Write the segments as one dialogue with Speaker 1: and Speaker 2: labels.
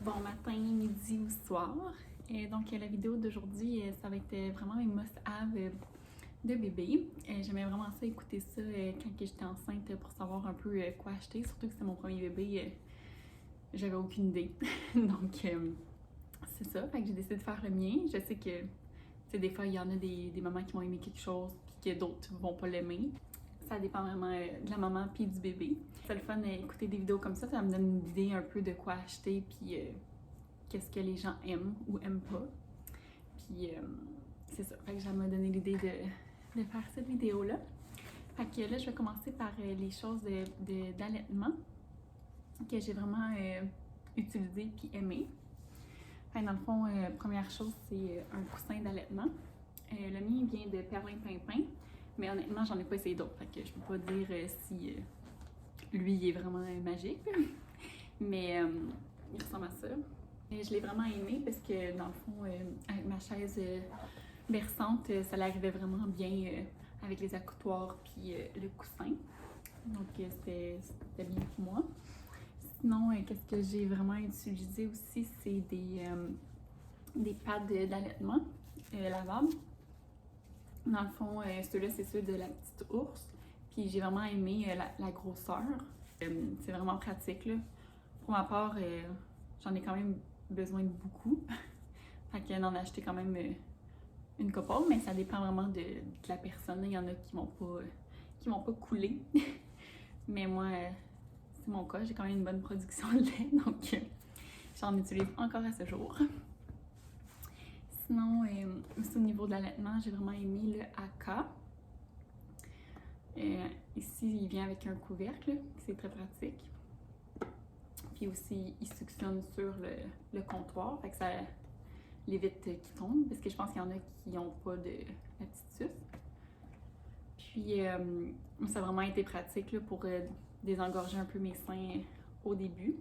Speaker 1: Bon matin, midi ou soir. Donc la vidéo d'aujourd'hui, ça va être vraiment mes must-have de bébé. J'aimais vraiment ça écouter ça quand j'étais enceinte pour savoir un peu quoi acheter. Surtout que c'est mon premier bébé, j'avais aucune idée. Donc c'est ça, fait que j'ai décidé de faire le mien. Je sais que des fois il y en a des mamans qui vont aimer quelque chose puis que d'autres vont pas l'aimer. Ça dépend vraiment de la maman puis du bébé. C'est le fun d'écouter des vidéos comme ça me donne une idée un peu de quoi acheter puis qu'est-ce que les gens aiment ou aiment pas. Puis c'est ça, fait que ça m'a donné l'idée de faire cette vidéo-là. Fait que là, je vais commencer par les choses d'allaitement que j'ai vraiment utilisées puis aimées. Fait que dans le fond, première chose, c'est un coussin d'allaitement. Le mien vient de Perlin Pimpin, mais honnêtement, j'en ai pas essayé d'autres. Fait que je peux pas dire si lui, il est vraiment magique. Mais il ressemble à ça. Je l'ai vraiment aimé parce que dans le fond, avec ma chaise berçante, ça l'arrivait vraiment bien avec les accoutoirs puis le coussin. Donc c'était bien pour moi. Sinon, qu'est-ce que j'ai vraiment utilisé aussi, c'est des pads d'allaitement lavables. Dans le fond, ceux-là, c'est ceux de la petite ours. Puis j'ai vraiment aimé la grosseur. C'est vraiment pratique, là. Pour ma part, j'en ai quand même besoin de beaucoup. Fait que d'en acheter quand même une couple, mais ça dépend vraiment de la personne. Il y en a qui vont pas couler. Mais moi, c'est mon cas, j'ai quand même une bonne production de lait, donc j'en utilise encore à ce jour. Sinon, aussi au niveau de l'allaitement, j'ai vraiment aimé le AK. Ici, il vient avec un couvercle, c'est très pratique. Puis aussi, il suctionne sur le comptoir, fait que ça l'évite qu'il tombe, parce que je pense qu'il y en a qui n'ont pas de la petite suce. Puis, ça a vraiment été pratique là, pour désengorger un peu mes seins au début.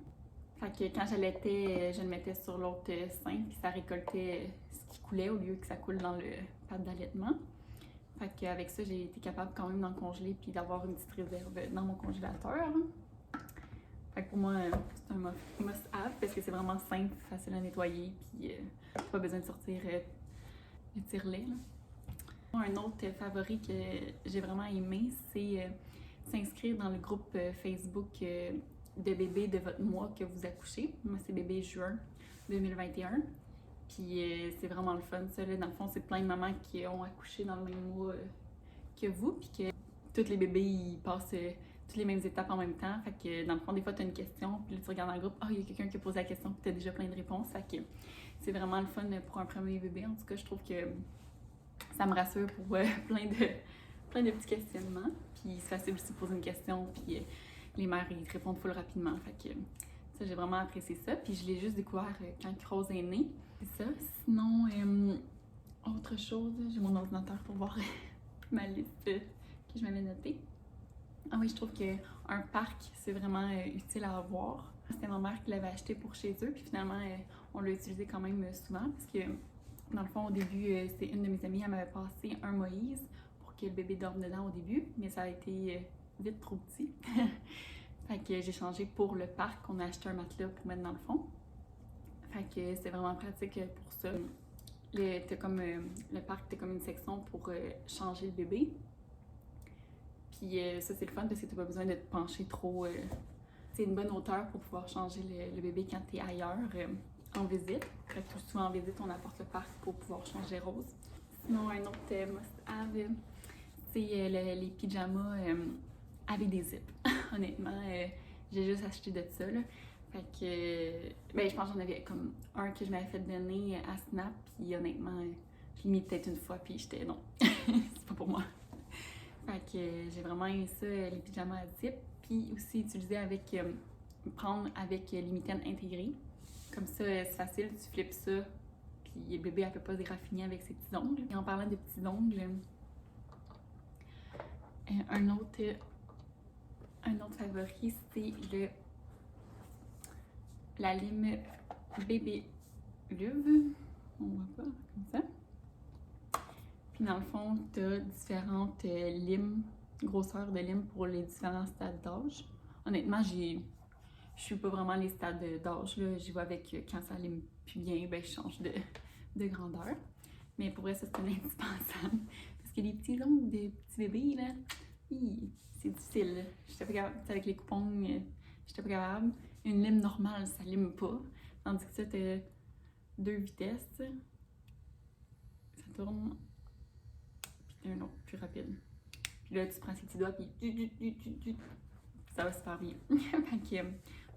Speaker 1: Fait que quand j'allaitais, je le mettais sur l'autre sein, puis ça récoltait ce qui coulait au lieu que ça coule dans le pad d'allaitement. Fait qu'avec ça, j'ai été capable quand même d'en congeler puis d'avoir une petite réserve dans mon congélateur. Fait que pour moi, c'est un must-have parce que c'est vraiment simple, facile à nettoyer, puis pas besoin de sortir le tire-lait. Un autre favori que j'ai vraiment aimé, c'est s'inscrire dans le groupe Facebook de bébés de votre mois que vous accouchez. Moi, c'est bébé juin 2021. Puis c'est vraiment le fun, ça. Là, dans le fond, c'est plein de mamans qui ont accouché dans le même mois que vous, puis que tous les bébés, ils passent toutes les mêmes étapes en même temps. Fait que dans le fond, des fois, tu as une question, puis là, tu regardes dans le groupe, il y a quelqu'un qui a posé la question, puis tu as déjà plein de réponses. Fait que c'est vraiment le fun pour un premier bébé. En tout cas, je trouve que ça me rassure pour plein de petits questionnements. Puis c'est facile aussi de poser une question, puis les mères, ils te répondent full rapidement. Fait que ça, j'ai vraiment apprécié ça. Puis je l'ai juste découvert quand Rose est née. C'est ça. Sinon, autre chose, j'ai mon ordinateur pour voir ma liste que je m'avais notée. Ah oui, je trouve qu'un parc, c'est vraiment utile à avoir. C'était ma mère qui l'avait acheté pour chez eux, puis finalement, on l'a utilisé quand même souvent, parce que dans le fond, au début, c'est une de mes amies, elle m'avait passé un Moïse pour que le bébé dorme dedans au début, mais ça a été vite trop petit. Fait que j'ai changé pour le parc, on a acheté un matelas pour mettre dans le fond. Fait que c'est vraiment pratique pour ça. Le parc, t'as comme une section pour changer le bébé. Puis ça, c'est le fun parce que t'as pas besoin de te pencher trop. C'est une bonne hauteur pour pouvoir changer le bébé quand t'es ailleurs en visite. Fait que tout souvent en visite, on apporte le parc pour pouvoir changer Rose. Sinon, un autre must-have, c'est les pyjamas avec des zips. Honnêtement, j'ai juste acheté de ça, là. Fait que, je pense que j'en avais comme un que je m'avais fait donner à Snap, puis honnêtement, je l'ai mis peut-être une fois, puis j'étais non, c'est pas pour moi. Fait que j'ai vraiment aimé ça, les pyjamas à zip, puis aussi utiliser prendre avec les mitaines intégrées. Comme ça, c'est facile, tu flippes ça, puis le bébé, elle peut pas se déraffiner avec ses petits ongles. Et en parlant de petits ongles, un autre favori, c'est la lime bébé Luve. On voit pas, comme ça. Puis dans le fond, tu as différentes limes, grosseurs de limes pour les différents stades d'âge. Honnêtement, je je suis pas vraiment les stades d'âge, là. J'y vais avec quand ça allait plus bien, ben je change de grandeur. Mais pour vrai, ça c'est un indispensable. Parce que les petits ongles de petits bébés, là, c'est difficile, là. J'étais pas capable, avec les coupons, j'étais pas capable. Une lime normale, ça lime pas. Tandis que ça, t'as 2 vitesses, ça tourne, puis t'as un autre plus rapide. Puis là, tu prends ces petits doigts, puis ça va super bien. Fait que,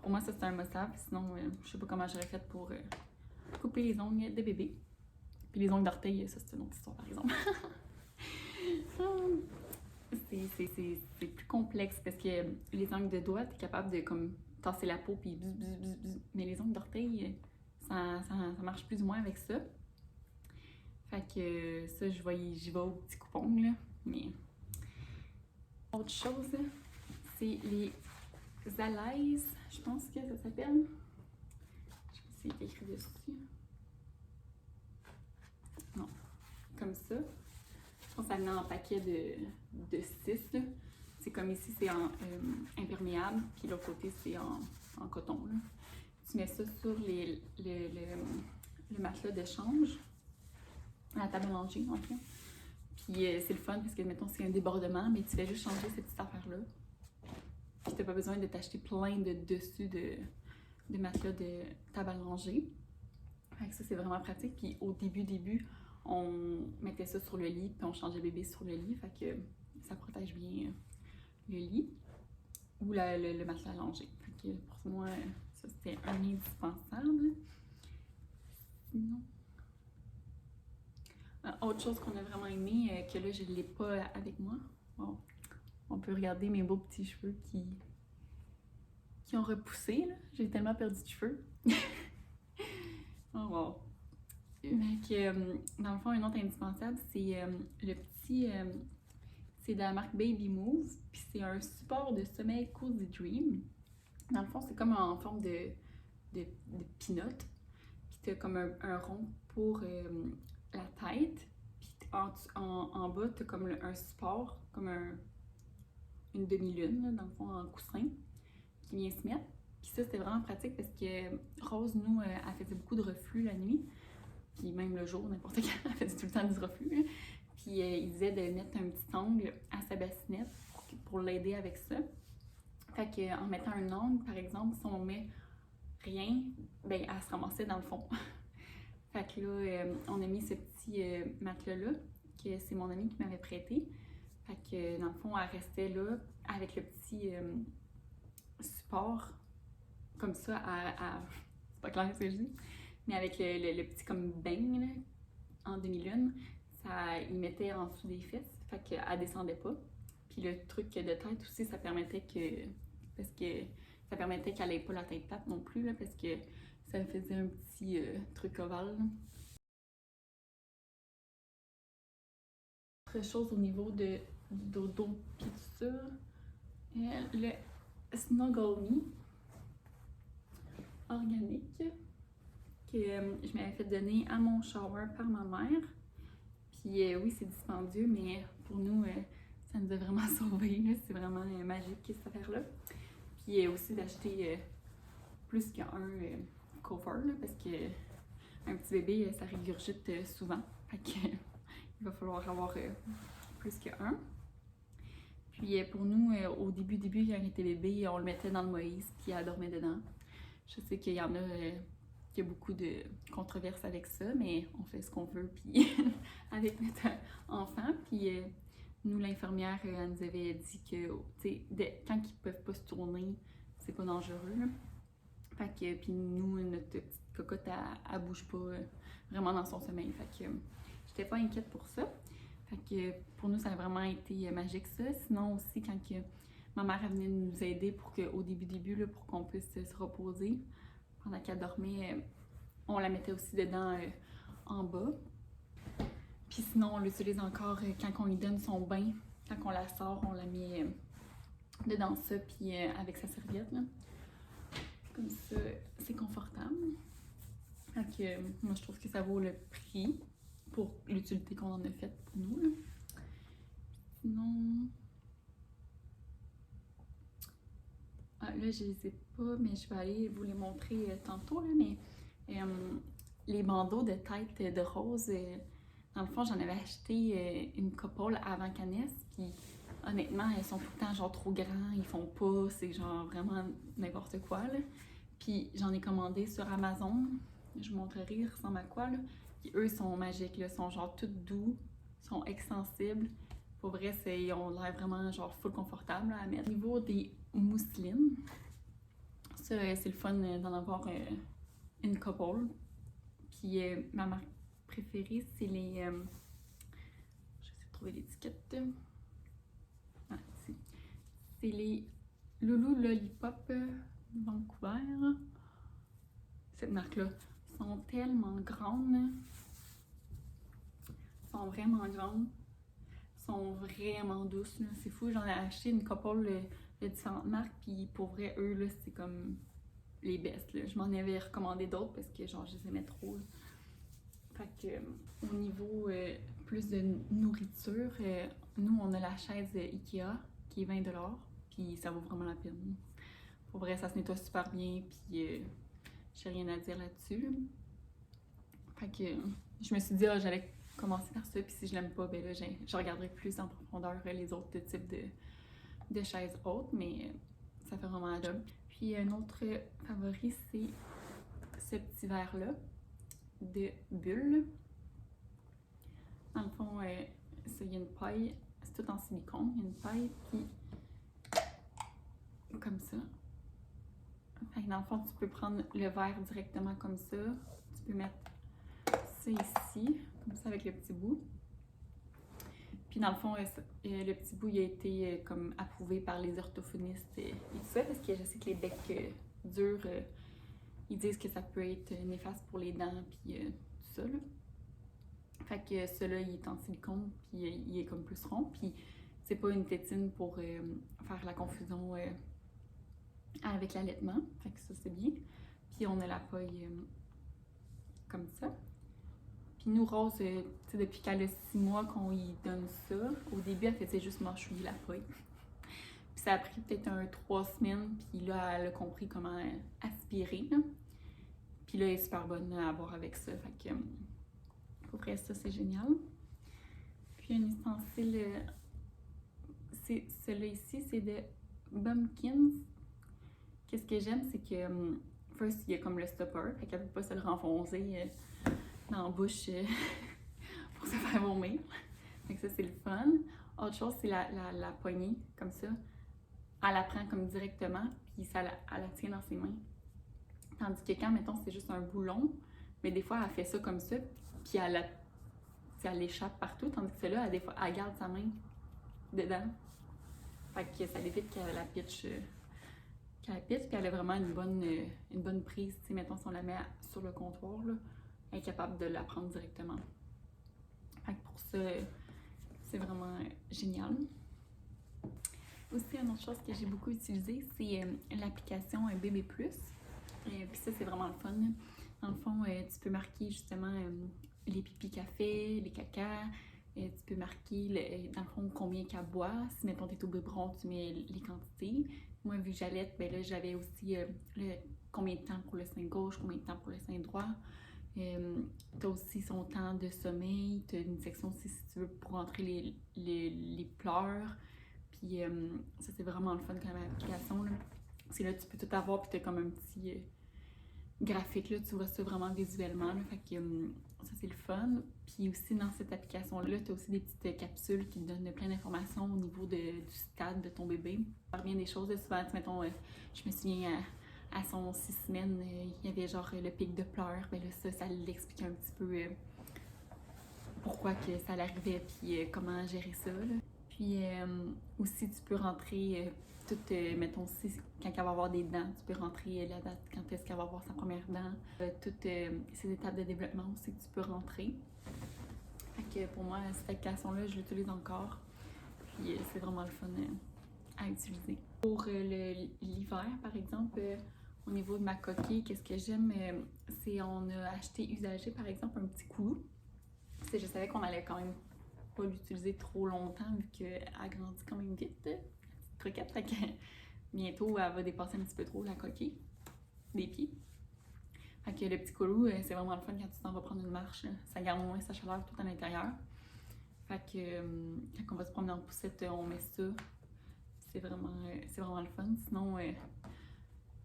Speaker 1: pour moi, ça c'est un must-have. Sinon, je sais pas comment j'aurais fait pour couper les ongles de bébé. Puis les ongles d'orteil, ça c'est une autre histoire par exemple. C'est plus complexe parce que les ongles de doigts, t'es capable de comme tasser la peau puis bzz, bzz, bzz, bzz. Mais les ongles d'orteil, ça marche plus ou moins avec ça. Fait que ça, j'y vais au petit coupon là. Mais autre chose, c'est les Zalaise, je pense que ça s'appelle. Je sais pas si c'est écrit dessus. Non, comme ça. Je pense que ça venait en paquet de 6. C'est comme ici, c'est en imperméable, puis l'autre côté, c'est en coton. Là. Tu mets ça sur le matelas d'échange, à la table à manger, en fait. Puis c'est le fun parce que, mettons, c'est un débordement, mais tu fais juste changer cette petite affaire-là. Puis t'as pas besoin de t'acheter plein de dessus de matelas de table à manger. Fait que ça, c'est vraiment pratique. Puis au début, on mettait ça sur le lit, puis on changeait bébé sur le lit. Fait que ça protège bien le lit ou le matelas allongé. Fait que pour moi, ça, c'était un indispensable. Sinon... autre chose qu'on a vraiment aimé, que là, je ne l'ai pas avec moi. Bon, on peut regarder mes beaux petits cheveux qui ont repoussé. J'ai tellement perdu de cheveux. Oh, wow. Que, dans le fond, un autre indispensable, c'est le petit... c'est de la marque Baby Move, puis c'est un support de sommeil Cozy Dream. Dans le fond, c'est comme en forme de peanut. Puis t'as comme un rond pour la tête. Puis en bas, t'as comme un support, comme une demi-lune, là, dans le fond, en coussin, qui vient se mettre. Puis ça, c'était vraiment pratique parce que Rose, nous, elle faisait beaucoup de reflux la nuit. Puis même le jour, n'importe quand, elle faisait tout le temps du reflux. Là. Puis il disait de mettre un petit ongle à sa bassinette pour l'aider avec ça. Fait qu'en mettant un ongle, par exemple, si on met rien, ben elle se ramassait dans le fond. Fait que là, on a mis ce petit matelas-là, que c'est mon ami qui m'avait prêté. Fait que dans le fond, elle restait là avec le petit support, comme ça, c'est pas clair ce que je dis, mais avec le petit comme beigne là, en demi-lune, ça il mettait en dessous des fesses, fait qu'elle descendait pas. Puis le truc de tête aussi, ça permettait qu'elle ait pas la tête plate non plus, là, parce que ça faisait un petit truc ovale. Autre chose au niveau de dodo pis tout ça, le Snuggle Me organique que je m'avais fait donner à mon shower par ma mère. Puis oui, c'est dispendieux, mais pour nous, ça nous a vraiment sauvés. C'est vraiment magique cette affaire-là. Puis aussi d'acheter plus qu'un cover, là, parce que un petit bébé, ça régurgite souvent. Fait que, il va falloir avoir plus qu'un. Puis pour nous, au début, quand elle était bébé, on le mettait dans le Moïse, puis elle dormait dedans. Je sais qu'il y en a qui a beaucoup de controverses avec ça, mais on fait ce qu'on veut, puis avec notre enfant. Puis nous, l'infirmière, elle nous avait dit que, quand ils peuvent pas se tourner, c'est pas dangereux. Là. Fait que, puis nous, notre petite cocotte, elle bouge pas vraiment dans son sommeil. Fait que j'étais pas inquiète pour ça. Fait que pour nous, ça a vraiment été magique ça. Sinon aussi, quand ma mère venait nous aider pour qu'au début, là, pour qu'on puisse se reposer, pendant qu'elle dormait, on la mettait aussi dedans en bas. Puis sinon, on l'utilise encore quand on lui donne son bain. Quand on la sort, on la met dedans ça, puis avec sa serviette. Là. Comme ça, c'est confortable. Fait que moi, je trouve que ça vaut le prix pour l'utilité qu'on en a faite pour nous. Là. Sinon... là, je les ai pas, mais je vais aller vous les montrer tantôt, là, mais les bandeaux de tête de rose, dans le fond, j'en avais acheté une couple avant qu'elle naisse, puis honnêtement, elles sont tout le temps genre trop grands, ils font pas, c'est genre vraiment n'importe quoi, là. Puis j'en ai commandé sur Amazon, je vous montrerai, ils ressemblent à quoi, là. Puis eux, ils sont magiques, là, ils sont genre tout doux, sont extensibles. Pour vrai, ils ont l'air vraiment genre full confortable là, à mettre. Au niveau des mousselines, ça, c'est le fun d'en avoir une couple. Puis ma marque préférée, c'est les... j'essaie de trouver l'étiquette. Ah, ici. C'est les Loulou Lollipop Vancouver. Cette marque-là sont tellement grandes. Sont vraiment grandes. Sont vraiment douces. C'est fou, j'en ai acheté une couple de différentes marques. Puis pour vrai, eux, là, c'est comme les best. Là. Je m'en avais recommandé d'autres parce que genre, je les aimais trop. Là. Fait que, au niveau plus de nourriture, nous, on a la chaise Ikea qui est 20$, puis ça vaut vraiment la peine. Pour vrai, ça se nettoie super bien, puis j'ai rien à dire là-dessus. Fait que je me suis dit, j'allais commencer par ça, puis si je l'aime pas, ben là, je regarderai plus en profondeur les autres types de chaises hautes, mais ça fait vraiment la job. Puis un autre favori, c'est ce petit verre-là de Bulle. Dans le fond, il y a une paille, c'est tout en silicone, il y a une paille, puis comme ça. Fait que dans le fond, tu peux prendre le verre directement comme ça. Tu peux mettre ça ici, comme ça avec le petit bout. Puis dans le fond, le petit bout il a été comme approuvé par les orthophonistes et tout ça, parce que je sais que les becs durs, ils disent que ça peut être néfaste pour les dents, puis tout ça, là. Fait que celui-là, il est en silicone, puis il est comme plus rond, puis c'est pas une tétine pour faire la confusion avec l'allaitement, fait que ça c'est bien. Puis on a la paille comme ça. Puis nous, Rose, depuis qu'elle a 6 mois qu'on y donne ça, au début elle faisait juste mâchouiller la paille. Puis ça a pris peut-être 3 semaines, puis là elle a compris comment aspirer. Là. Puis là elle est super bonne à boire avec ça, fait que pour vrai ça c'est génial. Puis un ustensile, c'est celui-là ici, c'est de Bumpkins. Qu'est-ce que j'aime, c'est que first, il y a comme le stopper, fait qu'elle ne peut pas se le renfoncer dans la bouche pour se faire vomir. Fait que ça, c'est le fun. Autre chose, c'est la poignée, comme ça. Elle la prend comme directement, puis elle la tient dans ses mains. Tandis que quand, mettons, c'est juste un boulon, mais des fois, elle fait ça comme ça, puis elle l'échappe partout, tandis que celle-là, des fois, elle garde sa main dedans. Fait que ça évite qu'elle la pitch. Puis elle a vraiment une bonne prise. T'sais, mettons, si on la met sur le comptoir, là, elle est capable de la prendre directement. Fait que pour ça, c'est vraiment génial. Aussi, une autre chose que j'ai beaucoup utilisée, c'est l'application Bébé Plus. Puis ça, c'est vraiment le fun. Dans le fond, tu peux marquer justement les pipis qu'elle fait, les caca. Tu peux marquer, dans le fond, combien qu'elle boit. Si, mettons, t'es au biberon, tu mets les quantités. Moi, vu que j'allaite, ben là, j'avais aussi combien de temps pour le sein gauche, combien de temps pour le sein droit. T'as aussi son temps de sommeil. T'as une section aussi, si tu veux, pour rentrer les pleurs. Puis ça, c'est vraiment le fun comme application, là. Parce que là, tu peux tout avoir, puis t'as comme un petit graphique, là, tu vois ça vraiment visuellement, là. Fait que ça, c'est le fun. Puis aussi, dans cette application-là, tu as aussi des petites capsules qui te donnent plein d'informations au niveau du stade de ton bébé. Ça revient des choses, souvent, mettons, je me souviens, à son 6 semaines, il y avait genre le pic de pleurs. Ben là, ça l'expliquait un petit peu pourquoi que ça l'arrivait, puis comment gérer ça, là. Puis aussi, tu peux rentrer tout, mettons, aussi, quand elle va avoir des dents, tu peux rentrer la date, quand est-ce qu'elle va avoir sa première dent. Toutes ces étapes de développement aussi que tu peux rentrer. Fait que pour moi, cette application-là, je l'utilise encore. Puis c'est vraiment le fun à utiliser. Pour l'hiver, par exemple, au niveau de ma coquille, qu'est-ce que j'aime, c'est on a acheté usagé, par exemple, un petit coup. Parce que je savais qu'on allait quand même pas l'utiliser trop longtemps vu qu'elle grandit quand même vite, la petite croquette. Fait que bientôt, elle va dépasser un petit peu trop la coquille des pieds. Fait que le petit coulou, c'est vraiment le fun quand tu t'en vas prendre une marche. Ça garde au moins sa chaleur tout à l'intérieur. Fait que quand on va se promener en poussette, on met ça. C'est vraiment le fun. Sinon,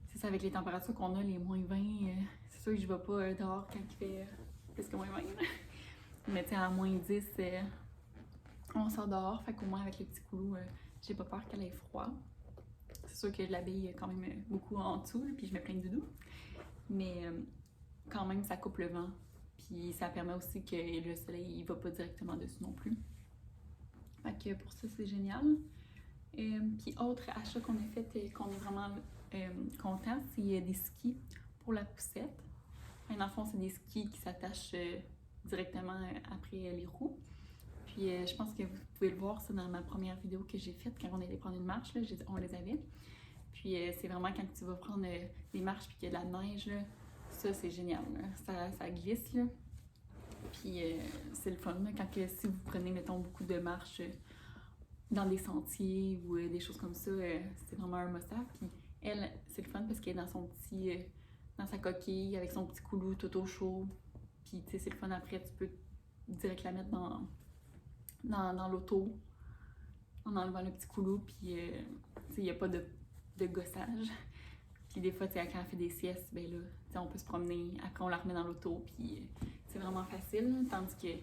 Speaker 1: c'est ça, avec les températures qu'on a, les moins 20, c'est sûr que je vais pas dehors quand il fait plus que moins 20. Mais tu sais, à moins 10, on sort dehors. Fait qu'au moins avec le petit coulou, j'ai pas peur qu'elle ait froid. C'est sûr que je l'habille quand même beaucoup en dessous, puis je mets plein de doudous. Mais quand même, ça coupe le vent. Puis ça permet aussi que le soleil ne va pas directement dessus non plus. Fait que pour ça, c'est génial. Puis autre achat qu'on a fait et qu'on est vraiment content, c'est des skis pour la poussette. Dans le fond, c'est des skis qui s'attachent directement après les roues. Puis je pense que vous pouvez le voir ça dans ma première vidéo que j'ai faite quand on allait prendre une marche, là, on les avait. Puis c'est vraiment quand tu vas prendre des marches puis qu'il y a de la neige, là, ça c'est génial, là. Ça glisse, là. Puis c'est le fun, là, si vous prenez, mettons, beaucoup de marches dans des sentiers ou des choses comme ça, c'est vraiment un must-have. Puis elle, c'est le fun parce qu'elle est dans sa coquille, avec son petit coulou tout au chaud. Puis tu sais, c'est le fun après, tu peux direct la mettre dans l'auto en enlevant le petit coulou, puis tu sais, il n'y a pas de gossage. Puis des fois, tu sais, quand elle fait des siestes, ben là, tu sais, on peut se promener, après on la remet dans l'auto, puis c'est vraiment facile, là. Tandis que,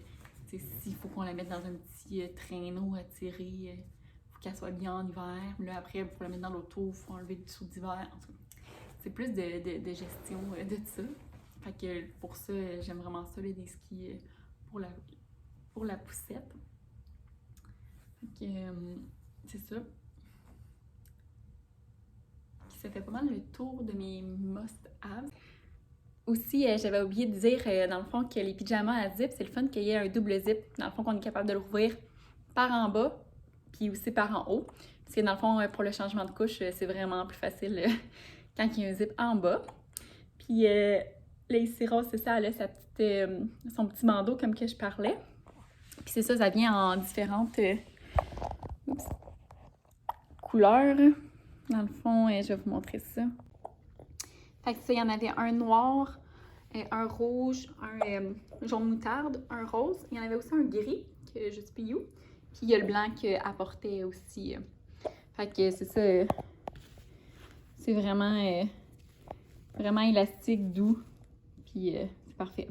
Speaker 1: tu sais, s'il faut qu'on la mette dans un petit traîneau à tirer, faut qu'elle soit bien en hiver. Là, après, pour la mettre dans l'auto, il faut enlever le dessous d'hiver. En tout cas, c'est plus de gestion de ça. Fait que pour ça, j'aime vraiment ça, des skis pour la poussette. Fait que c'est ça. Ça fait pas mal le tour de mes must-haves. Aussi, j'avais oublié de dire, dans le fond, que les pyjamas à zip, c'est le fun qu'il y ait un double zip. Dans le fond, qu'on est capable de l'ouvrir par en bas, puis aussi par en haut. Parce que dans le fond, pour le changement de couche, c'est vraiment plus facile quand il y a un zip en bas. Puis là, ici, Rose, c'est ça, elle a son petit bandeau comme que je parlais. Puis c'est ça vient en différentes couleurs. Dans le fond, je vais vous montrer ça. Fait que ça, il y en avait un noir, un rouge, un jaune moutarde, un rose. Il y en avait aussi un gris, que je suis you. Puis il y a le blanc qu'elle apportait aussi. Fait que c'est ça. C'est vraiment élastique, doux. Puis c'est parfait.